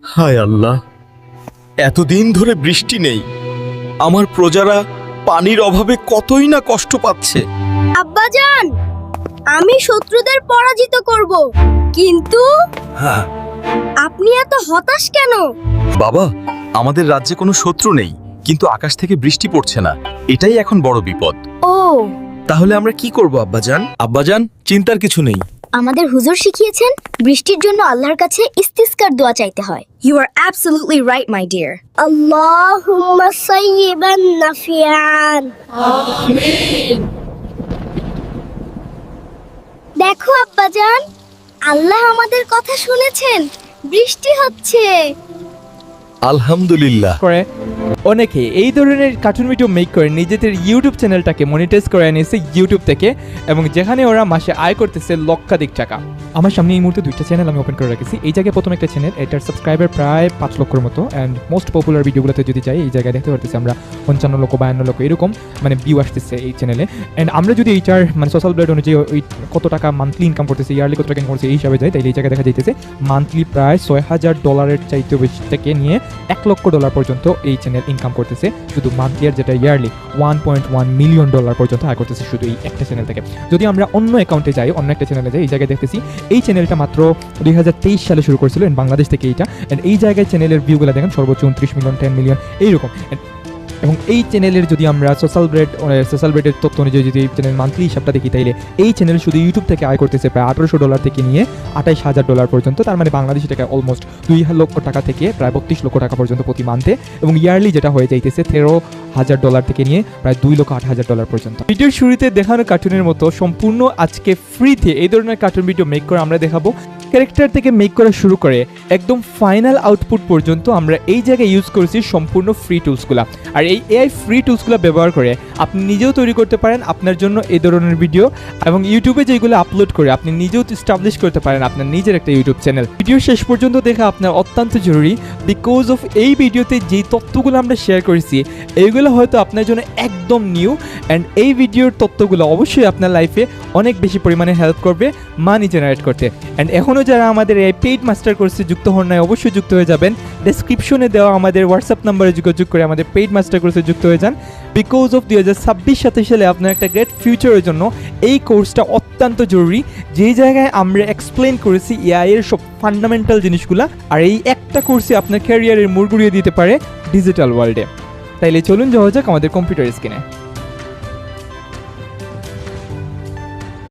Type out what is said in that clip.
হায় আল্লাহ, এতদিন ধরে বৃষ্টি নেই। আমার প্রজারা পানির অভাবে কতই না কষ্ট পাচ্ছে। আব্বাজান, আমি শত্রুদের পরাজিত করব, কিন্তু হ্যাঁ আপনি এত হতাশ কেন? বাবা, আমাদের রাজ্যে কোনো শত্রু নেই, কিন্তু আকাশ থেকে বৃষ্টি পড়ছে না। এটাই এখন বড় বিপদ। ও, তাহলে আমরা কি করব আব্বাজান? আব্বাজান, চিন্তার কিছু নেই। আমাদের হুজুর শিখিয়েছেন বৃষ্টির জন্য আল্লাহর কাছে ইস্তিসকার দোয়া চাইতে হয়। You are absolutely right, my dear. আল্লাহুম্মা সাইয়্যিবান নাফিআন। আমিন। দেখো আব্বাজান, আল্লাহ আমাদের কথা শুনেছেন, বৃষ্টি হচ্ছে। আলহামদুলিল্লাহ। করে অনেকে এই ধরনের কার্টুন ভিডিও মেক করে নিজেদের ইউটিউব চ্যানেলটাকে মনিটাইজ করে নিয়েছে ইউটিউব থেকে, এবং যেখানে ওরা মাসে আয় করতেছে লক্ষাধিক টাকা। আমার সামনে এই মুহূর্তে দুইটা চ্যানেল আমি ওপেন করে রেখেছি। এই জায়গায় প্রথম একটা চ্যানেল, এটার সাবস্ক্রাইবার প্রায় 5 লক্ষের মতো, অ্যান্ড মোস্ট পপুলার ভিডিওগুলোতে যদি যাই এই জায়গায় দেখতে পারতেছি আমরা 55 লক্ষ 52 লক্ষ এরকম মানে ভিউ আসতেছে এই চ্যানেলে। অ্যান্ড আমরা যদি এইটার মানে সোশ্যাল ব্লেড অনুযায়ী ওই কত টাকা মান্থলি ইনকাম করতেছে, ইয়ারলি কত টাকা ইনকাম করছে এই হিসাবে যায়, তাইলে এই জায়গায় দেখা যাইতেছে মান্থলি প্রায় $6,000 চাইতে বেশি থেকে নিয়ে $1 লক্ষ পর্যন্ত এই চ্যানেল ইনকাম করতেছে শুধু মান্থলি, আর যেটা ইয়ারলি $1.1 মিলিয়ন পর্যন্ত আয় করতেছে শুধু এই একটা চ্যানেল থেকে। যদি আমরা অন্য অ্যাকাউন্টে যাই, অন্য একটা চ্যানেলে যাই, এই জায়গায় দেখতেছি এই চ্যানেলটা মাত্র 2023 সালে শুরু করেছিল বাংলাদেশ থেকে এইটা। অ্যান্ড এই জায়গায় চ্যানেলের ভিউগুলো দেখেন সর্বোচ্চ 29 মিলিয়ন 10 মিলিয়ন এইরকম। এবং এই চ্যানেলের যদি আমরা সোশ্যাল ব্রেডের তথ্য অনুযায়ী যদি এই চ্যানেল মান্থলি হিসাবটা দেখি, তাইলে এই চ্যানেল শুধু ইউটিউব থেকে আয় করতেছে প্রায় $1800 থেকে নিয়ে $28,000 পর্যন্ত। তার মানে বাংলাদেশি টাকায় অলমোস্ট 2 লক্ষ টাকা থেকে প্রায় 32 লক্ষ টাকা পর্যন্ত প্রতি মান্থে, এবং ইয়ারলি যেটা হয়ে যাইতেছে $13,000 থেকে নিয়ে প্রায় $2,08,000 পর্যন্ত। ভিডিওর শুরুতে দেখানো কার্টুনের মতো সম্পূর্ণ আজকে ফ্রিতে এই ধরনের কার্টুন ভিডিও মেক করে আমরা দেখাবো। ক্যারেক্টার থেকে মেক করা শুরু করে একদম ফাইনাল আউটপুট পর্যন্ত আমরা এই জায়গায় ইউজ করেছি সম্পূর্ণ ফ্রি টুলসগুলো। আর এই এআই ফ্রি টুলসগুলো ব্যবহার করে আপনি নিজেও তৈরি করতে পারেন আপনার জন্য এই ধরনের ভিডিও, এবং ইউটিউবে যেগুলো আপলোড করে আপনি নিজেও এস্টাবলিশ করতে পারেন আপনার নিজের একটা ইউটিউব চ্যানেল। ভিডিও শেষ পর্যন্ত দেখা আপনার অত্যন্ত জরুরি, বিকজ অফ এই ভিডিওতে যেই তথ্যগুলো আমরা শেয়ার করেছি এইগুলো হয়তো আপনার জন্য একদম নিউ, অ্যান্ড এই ভিডিওর তথ্যগুলো অবশ্যই আপনার লাইফে অনেক বেশি পরিমাণে হেল্প করবে মানি জেনারেট করতে। অ্যান্ড এখনও যারা আমাদের এই পেইড মাস্টার কোর্সে যুক্ত হন নাই অবশ্যই যুক্ত হয়ে যাবেন। ডেসক্রিপশনে দেওয়া আমাদের হোয়াটসঅ্যাপ নাম্বারে যোগাযোগ করে আমাদের পেইড মাস্টার কোর্সে যুক্ত হয়ে যান। বিকজ অফ 2026-27 সালে আপনার একটা গ্রেট ফিউচারের জন্য এই কোর্সটা অত্যন্ত জরুরি, যেই জায়গায় আমরা এক্সপ্লেন করেছি এআই এর সব ফান্ডামেন্টাল জিনিসগুলো। আর এই একটা কোর্সে আপনার ক্যারিয়ারের মোড় ঘুরিয়ে দিতে পারে ডিজিটাল ওয়ার্ল্ডে। তাইলে চলুন যাওয়া যাক আমাদের কম্পিউটার স্ক্রিনে।